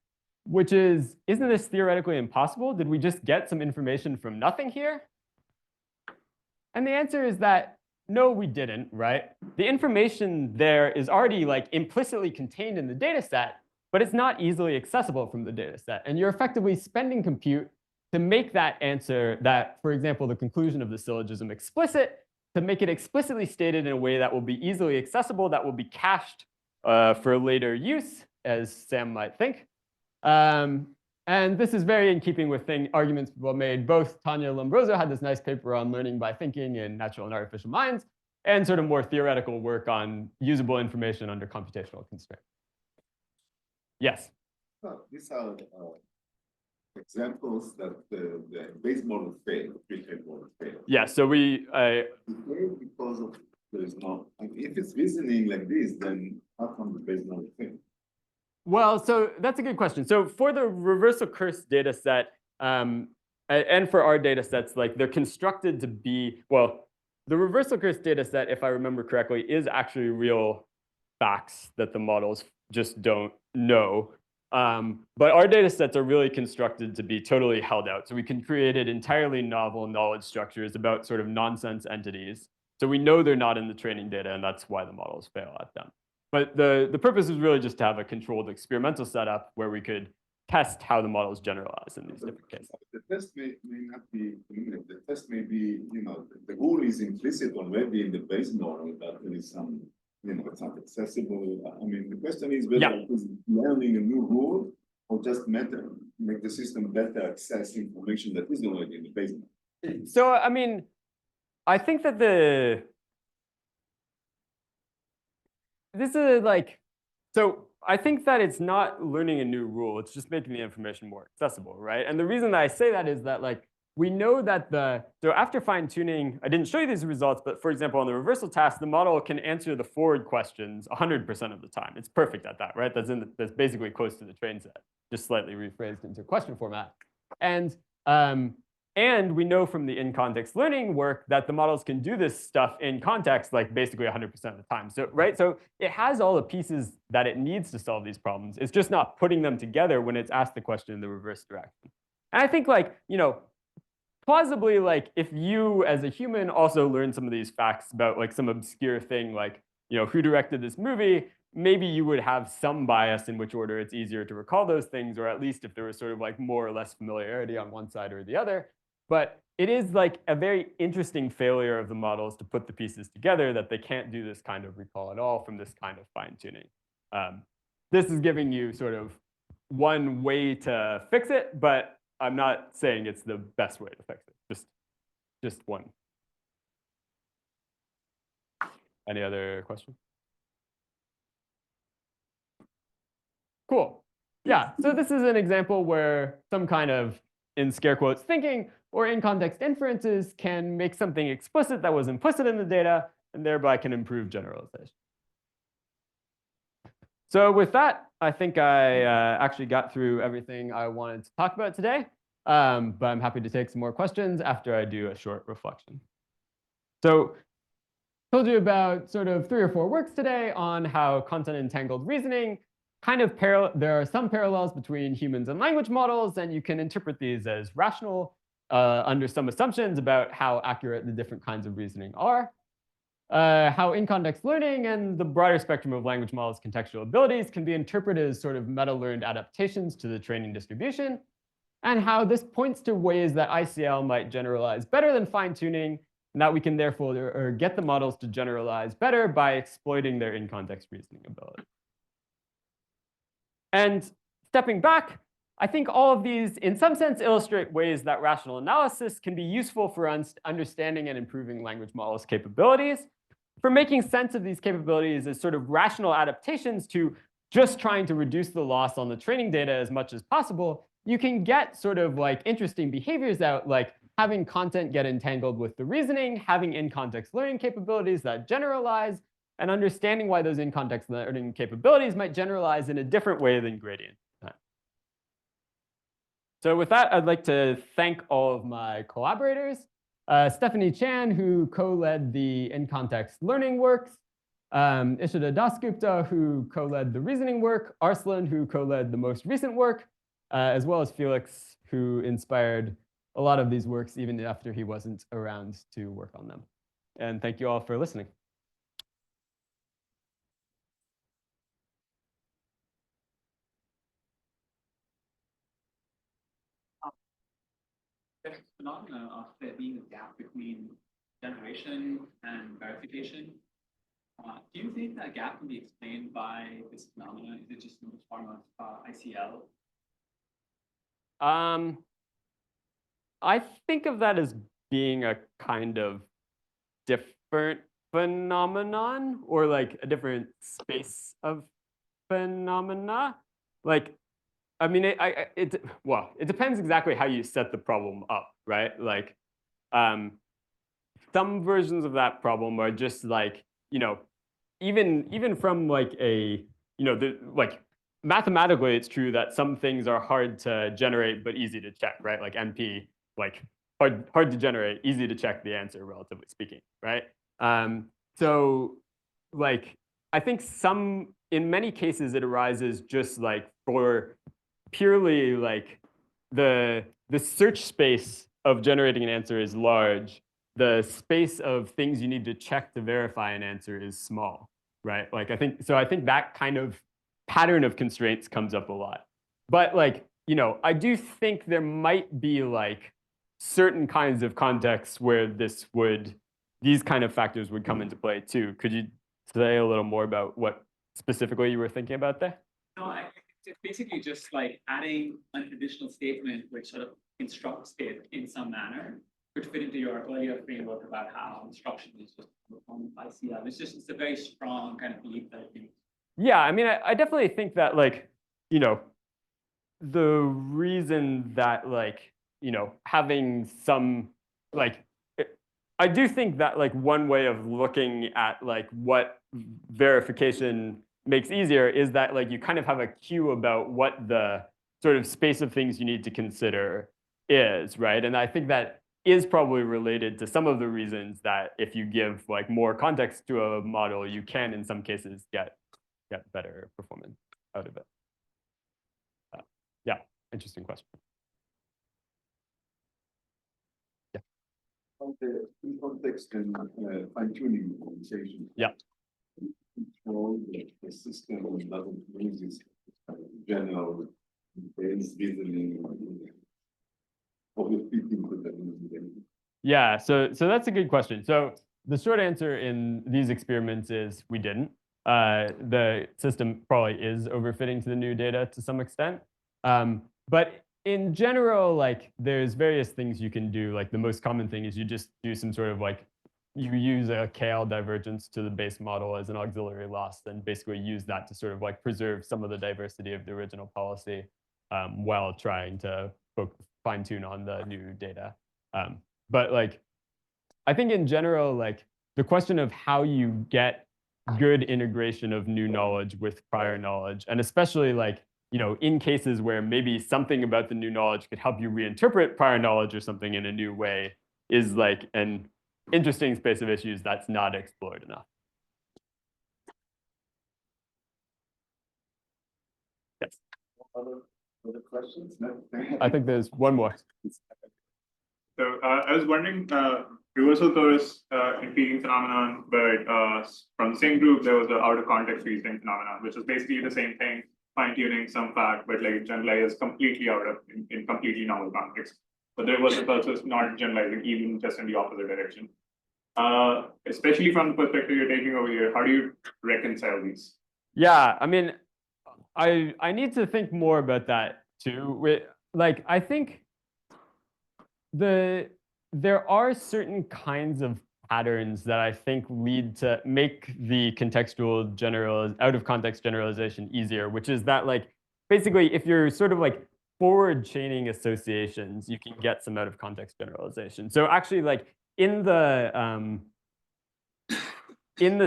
which is, isn't this theoretically impossible? Did we just get some information from nothing here? And the answer is that no, we didn't, right? The information there is already like implicitly contained in the data set, but it's not easily accessible from the data set. And you're effectively spending compute to make that answer, that, for example, the conclusion of the syllogism explicit, to make it explicitly stated in a way that will be easily accessible, that will be cached for later use, as Sam might think. And this is very in keeping with arguments well made. Both Tanya Lombroso had this nice paper on learning by thinking in natural and artificial minds, and sort of more theoretical work on usable information under computational constraints. Yes? These are examples that the base model failed, pre-trained model failed. Yeah, so we... It failed because of there is no, if it's reasoning like this, then how come the base model failed? Well, so that's a good question. So for the reversal curse data set, and for our data sets, like they're constructed to be, well, the reversal curse data set, if I remember correctly, is actually real facts that the models just don't know. But our data sets are really constructed to be totally held out. So we can create entirely novel knowledge structures about sort of nonsense entities. So we know they're not in the training data, and that's why the models fail at them. But the purpose is really just to have a controlled experimental setup where we could test how the models generalize in these different cases. The test may not be, the test may be, the rule is implicit already in the base model that there is some, it's not accessible. I mean, the question is whether it is learning a new rule or just make the system better access information that is already in the base model. So, I mean, I think that this is like, so I think that it's not learning a new rule, it's just making the information more accessible, right? And the reason that I say that is that like, we know that so after fine tuning, I didn't show you these results, but for example, on the reversal task, the model can answer the forward questions 100% of the time. It's perfect at that, right? That's basically close to the train set, just slightly rephrased into question format. And we know from the in-context learning work that the models can do this stuff in context like basically 100% of the time. So, right? So it has all the pieces that it needs to solve these problems. It's just not putting them together when it's asked the question in the reverse direction. And I think like, plausibly, like if you as a human also learn some of these facts about like some obscure thing like, who directed this movie, maybe you would have some bias in which order it's easier to recall those things, or at least if there was sort of like more or less familiarity on one side or the other. But it is like a very interesting failure of the models to put the pieces together that they can't do this kind of recall at all from this kind of fine tuning. This is giving you sort of one way to fix it, but I'm not saying it's the best way to fix it. Just one. Any other questions? Cool. Yeah, so this is an example where some kind of, in scare quotes, thinking or in-context inferences can make something explicit that was implicit in the data, and thereby can improve generalization. So with that, I think I actually got through everything I wanted to talk about today, but I'm happy to take some more questions after I do a short reflection. So told you about sort of 3 or 4 works today on how content entangled reasoning kind of there are some parallels between humans and language models, and you can interpret these as rational under some assumptions about how accurate the different kinds of reasoning are. How in-context learning and the broader spectrum of language models' contextual abilities can be interpreted as sort of meta-learned adaptations to the training distribution, and how this points to ways that ICL might generalize better than fine-tuning, and that we can therefore get the models to generalize better by exploiting their in-context reasoning ability. And stepping back, I think all of these, in some sense, illustrate ways that rational analysis can be useful for understanding and improving language models' capabilities, for making sense of these capabilities as sort of rational adaptations to just trying to reduce the loss on the training data as much as possible. You can get sort of like interesting behaviors out, like having content get entangled with the reasoning, having in-context learning capabilities that generalize, and understanding why those in-context learning capabilities might generalize in a different way than gradient. So with that, I'd like to thank all of my collaborators. Stephanie Chan, who co-led the in-context learning works, Ishita Dasgupta, who co-led the reasoning work, Arslan, who co-led the most recent work, as well as Felix, who inspired a lot of these works even after he wasn't around to work on them. And thank you all for listening. There's a phenomenon of there being a gap between generation and verification. Do you think that gap can be explained by this phenomenon? Is it just in the form of ICL? I think of that as being a kind of different phenomenon, or like a different space of phenomena. Like, I mean, it depends exactly how you set the problem up, right? Like, some versions of that problem are just like, even from like a, like mathematically, it's true that some things are hard to generate but easy to check, right? Like NP, like hard to generate, easy to check the answer, relatively speaking, right? So, like, I think in many cases, it arises just like for purely like the search space of generating an answer is large. The space of things you need to check to verify an answer is small, right? Like I think that kind of pattern of constraints comes up a lot. But like, I do think there might be like certain kinds of contexts where these kind of factors would come into play too. Could you say a little more about what specifically you were thinking about there? No, it's basically just like adding an additional statement which sort of instructs it in some manner, which fit into your earlier framework about how instruction is just performed by ICL. It's a very strong kind of belief that I think. Yeah, I mean, I definitely think that like, the reason that like, having some like, I do think that like one way of looking at like what verification makes easier is that like you kind of have a cue about what the sort of space of things you need to consider is, right? And I think that is probably related to some of the reasons that if you give like more context to a model, you can in some cases get better performance out of it. Yeah, interesting question. Yeah. On the in-context and fine-tuning conversation. Yeah. Control the system doesn't use this general base reasoning of the people that. Yeah, so that's a good question. So the short answer in these experiments is we didn't. The system probably is overfitting to the new data to some extent. But in general, like there's various things you can do. Like the most common thing is you just do some sort of like, you use a KL divergence to the base model as an auxiliary loss, and basically use that to sort of like preserve some of the diversity of the original policy while trying to fine tune on the new data. But like, I think in general, like the question of how you get good integration of new knowledge with prior knowledge, and especially like, you know, in cases where maybe something about the new knowledge could help you reinterpret prior knowledge or something in a new way, is like an interesting space of issues that's not explored enough. Yes. Other questions? No? I think there's one more. So I was wondering, reversal torus intriguing phenomenon, but from the same group, there was the out of context reasoning phenomenon, which is basically the same thing, fine tuning some fact, but like generalized completely out of in completely novel context. But there was also not generalizing even just in the opposite direction. Especially from the perspective you're taking over here, how do you reconcile these? Yeah, I mean, I need to think more about that too. Like, I think there are certain kinds of patterns that I think lead to make the contextual out of context generalization easier, which is that like basically if you're sort of like forward chaining associations, you can get some out of context generalization. So actually like in the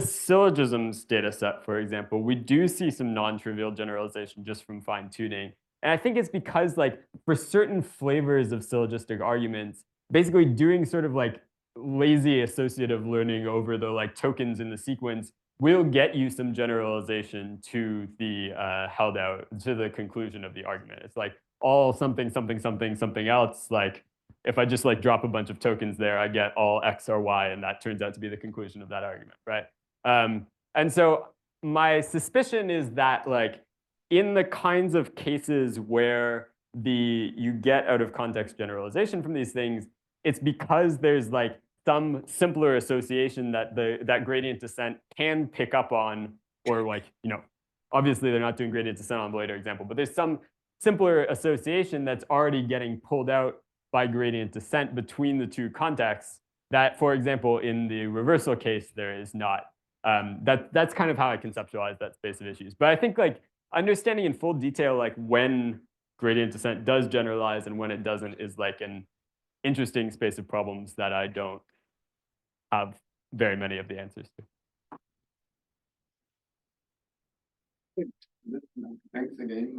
syllogisms data set, for example, we do see some non-trivial generalization just from fine tuning. And I think it's because like for certain flavors of syllogistic arguments, basically doing sort of like lazy associative learning over the like tokens in the sequence will get you some generalization to the held out, to the conclusion of the argument. It's like all something, something, something, something else. Like if I just like drop a bunch of tokens there, I get all X or Y, and that turns out to be the conclusion of that argument, right? And so my suspicion is that like in the kinds of cases where you get out of context generalization from these things, it's because there's like some simpler association that that gradient descent can pick up on, or like, you know, obviously they're not doing gradient descent on the later example, but there's some simpler association that's already getting pulled out by gradient descent between the two contexts that, for example, in the reversal case, there is not. That's kind of how I conceptualize that space of issues. But I think like understanding in full detail like when gradient descent does generalize and when it doesn't is like an interesting space of problems that I don't have very many of the answers to. Thanks again.